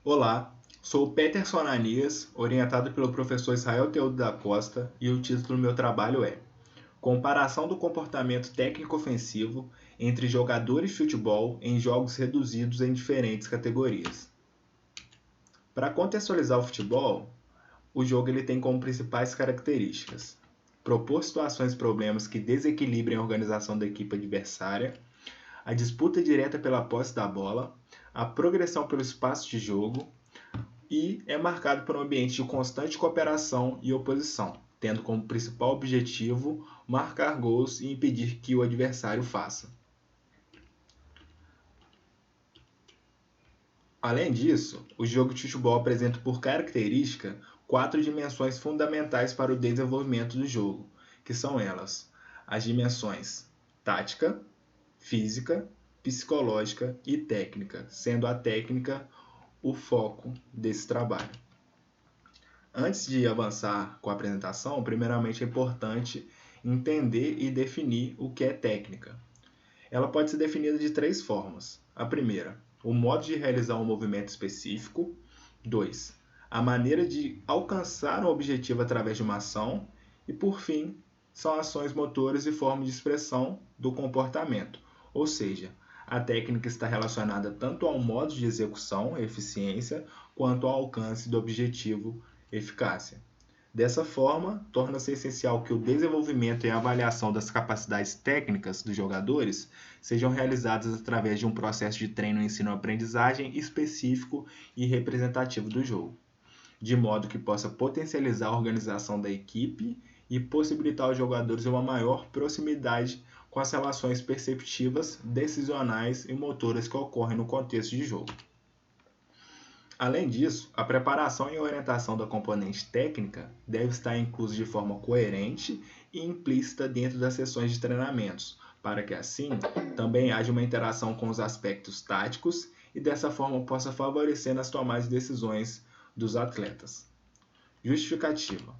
Olá, sou Peterson Ananias, orientado pelo professor Israel Teudo da Costa, e o título do meu trabalho é Comparação do comportamento técnico-ofensivo entre jogadores de futebol em jogos reduzidos em diferentes categorias. Para contextualizar o futebol, o jogo ele tem como principais características propor situações e problemas que desequilibrem a organização da equipe adversária, a disputa direta pela posse da bola, a progressão pelo espaço de jogo e é marcado por um ambiente de constante cooperação e oposição, tendo como principal objetivo marcar gols e impedir que o adversário faça. Além disso, o jogo de futebol apresenta por característica 4 dimensões fundamentais para o desenvolvimento do jogo, que são elas: as dimensões tática, física, psicológica e técnica, sendo a técnica o foco desse trabalho. Antes de avançar com a apresentação, primeiramente é importante entender e definir o que é técnica. Ela pode ser definida de 3 formas. A primeira, o modo de realizar um movimento específico. 2, a maneira de alcançar um objetivo através de uma ação. E, por fim, são ações motoras e formas de expressão do comportamento. Ou seja, a técnica está relacionada tanto ao modo de execução, eficiência, quanto ao alcance do objetivo, eficácia. Dessa forma, torna-se essencial que o desenvolvimento e a avaliação das capacidades técnicas dos jogadores sejam realizadas através de um processo de treino, ensino e aprendizagem específico e representativo do jogo, de modo que possa potencializar a organização da equipe e possibilitar aos jogadores uma maior proximidade com as relações perceptivas, decisionais e motoras que ocorrem no contexto de jogo. Além disso, a preparação e orientação da componente técnica deve estar inclusa de forma coerente e implícita dentro das sessões de treinamentos, para que assim também haja uma interação com os aspectos táticos e dessa forma possa favorecer nas tomadas de decisões dos atletas. Justificativa: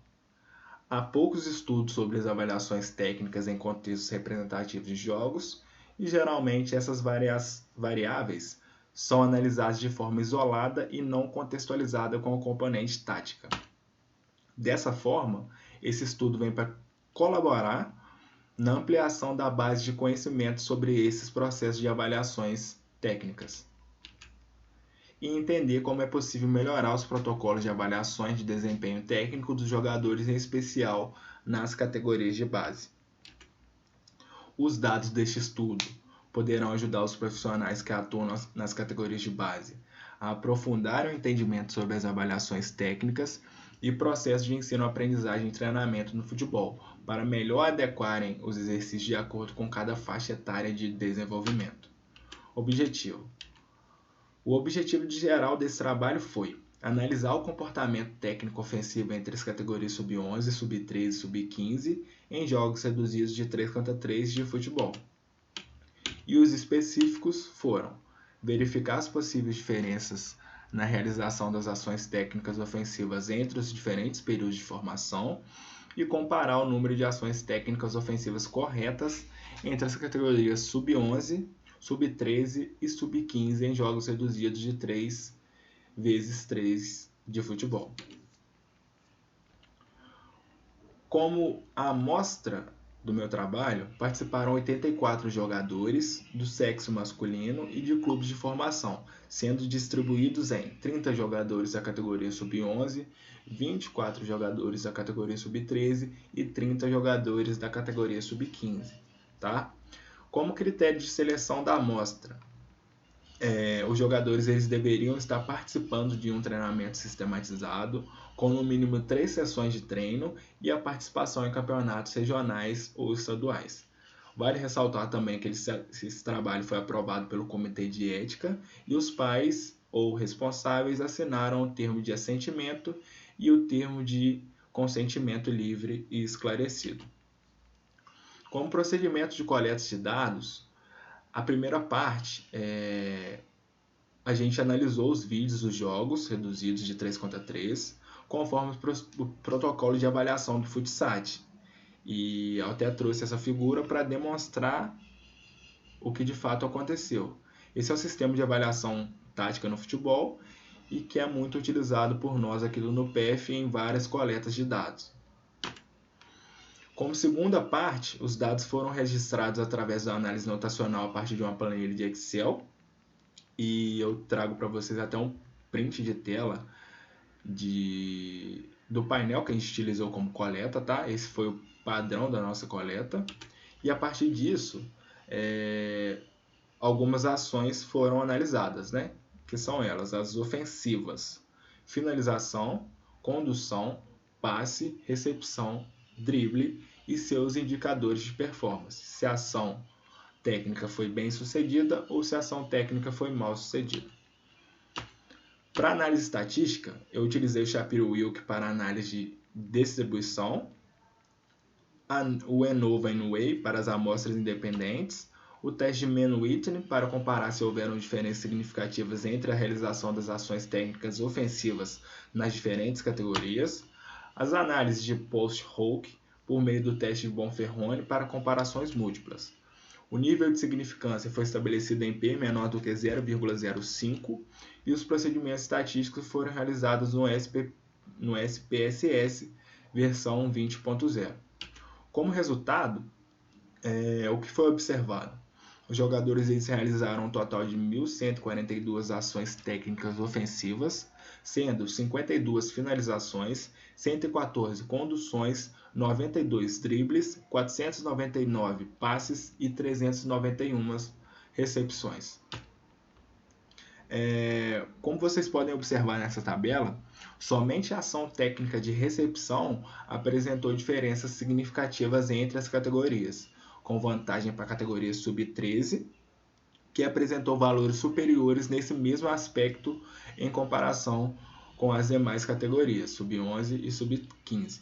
há poucos estudos sobre as avaliações técnicas em contextos representativos de jogos e geralmente essas variáveis são analisadas de forma isolada e não contextualizada com a componente tática. Dessa forma, esse estudo vem para colaborar na ampliação da base de conhecimento sobre esses processos de avaliações técnicas e entender como é possível melhorar os protocolos de avaliações de desempenho técnico dos jogadores, em especial nas categorias de base. Os dados deste estudo poderão ajudar os profissionais que atuam nas categorias de base a aprofundar o entendimento sobre as avaliações técnicas e processos de ensino-aprendizagem e treinamento no futebol, para melhor adequarem os exercícios de acordo com cada faixa etária de desenvolvimento. Objetivo: o objetivo geral desse trabalho foi analisar o comportamento técnico ofensivo entre as categorias sub-11, sub-13 e sub-15 em jogos reduzidos de 3 contra 3 de futebol. E os específicos foram verificar as possíveis diferenças na realização das ações técnicas ofensivas entre os diferentes períodos de formação e comparar o número de ações técnicas ofensivas corretas entre as categorias sub-11, sub-13 e sub-15 em jogos reduzidos de 3 vezes 3 de futebol. Como amostra do meu trabalho, participaram 84 jogadores do sexo masculino e de clubes de formação, sendo distribuídos em 30 jogadores da categoria sub-11, 24 jogadores da categoria sub-13 e 30 jogadores da categoria sub-15. Tá? Como critério de seleção da amostra, os jogadores eles deveriam estar participando de um treinamento sistematizado, com no mínimo 3 sessões de treino e a participação em campeonatos regionais ou estaduais. Vale ressaltar também que esse trabalho foi aprovado pelo Comitê de Ética e os pais ou responsáveis assinaram o termo de assentimento e o termo de consentimento livre e esclarecido. Como procedimento de coleta de dados, a primeira parte, a gente analisou os vídeos dos jogos reduzidos de 3 contra 3, conforme o protocolo de avaliação do FUTSAT. E eu até trouxe essa figura para demonstrar o que de fato aconteceu. Esse é o sistema de avaliação tática no futebol e que é muito utilizado por nós aqui do NUPEF em várias coletas de dados. Como segunda parte, os dados foram registrados através da análise notacional a partir de uma planilha de Excel, e eu trago para vocês até um print de tela do painel que a gente utilizou como coleta, tá? Esse foi o padrão da nossa coleta, e a partir disso, algumas ações foram analisadas, né? Que são elas, as ofensivas: finalização, condução, passe, recepção, drible e seus indicadores de performance, se a ação técnica foi bem sucedida ou se a ação técnica foi mal sucedida. Para análise estatística, eu utilizei o Shapiro-Wilk para análise de distribuição, o ANOVA-NWEI para as amostras independentes, o teste de Mann-Whitney para comparar se houveram diferenças significativas entre a realização das ações técnicas ofensivas nas diferentes categorias, as análises de Post-Hoc por meio do teste de Bonferroni para comparações múltiplas. O nível de significância foi estabelecido em P menor do que 0,05 e os procedimentos estatísticos foram realizados no SPSS versão 20.0. Como resultado, o que foi observado? Os jogadores eles realizaram um total de 1.142 ações técnicas ofensivas, sendo 52 finalizações, 114 conduções, 92 dribles, 499 passes e 391 recepções. Como vocês podem observar nessa tabela, somente a ação técnica de recepção apresentou diferenças significativas entre as categorias, com vantagem para a categoria sub-13, que apresentou valores superiores nesse mesmo aspecto em comparação com as demais categorias, sub-11 e sub-15.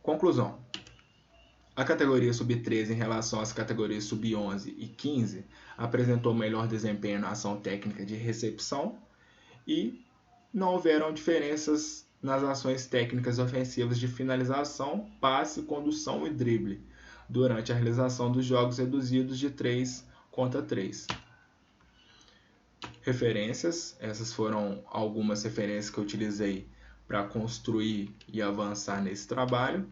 Conclusão: a categoria sub-13 em relação às categorias sub-11 e 15 apresentou melhor desempenho na ação técnica de recepção e não houveram diferenças nas ações técnicas ofensivas de finalização, passe, condução e drible durante a realização dos jogos reduzidos de 3 contra 3. Referências: essas foram algumas referências que eu utilizei para construir e avançar nesse trabalho.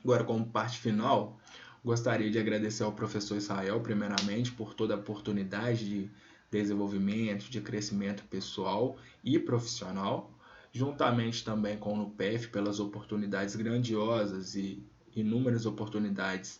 Agora, como parte final, gostaria de agradecer ao professor Israel, primeiramente, por toda a oportunidade de desenvolvimento, de crescimento pessoal e profissional, juntamente também com o NUPEF pelas oportunidades grandiosas e inúmeras oportunidades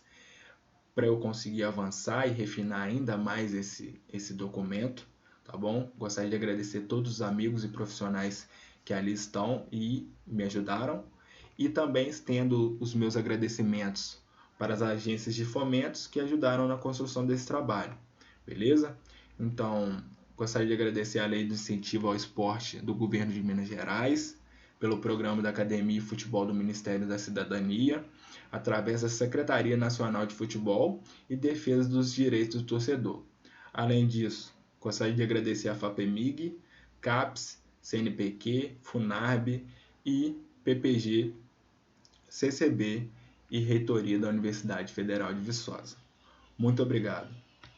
para eu conseguir avançar e refinar ainda mais esse documento, tá bom? Gostaria de agradecer a todos os amigos e profissionais que ali estão e me ajudaram, e também estendo os meus agradecimentos para as agências de fomentos que ajudaram na construção desse trabalho, beleza? Então, gostaria de agradecer a Lei do Incentivo ao Esporte do Governo de Minas Gerais, pelo Programa da Academia e Futebol do Ministério da Cidadania, através da Secretaria Nacional de Futebol e Defesa dos Direitos do Torcedor. Além disso, gostaria de agradecer a FAPEMIG, CAPES, CNPq, FUNARB e PPG, CCB e Reitoria da Universidade Federal de Viçosa. Muito obrigado.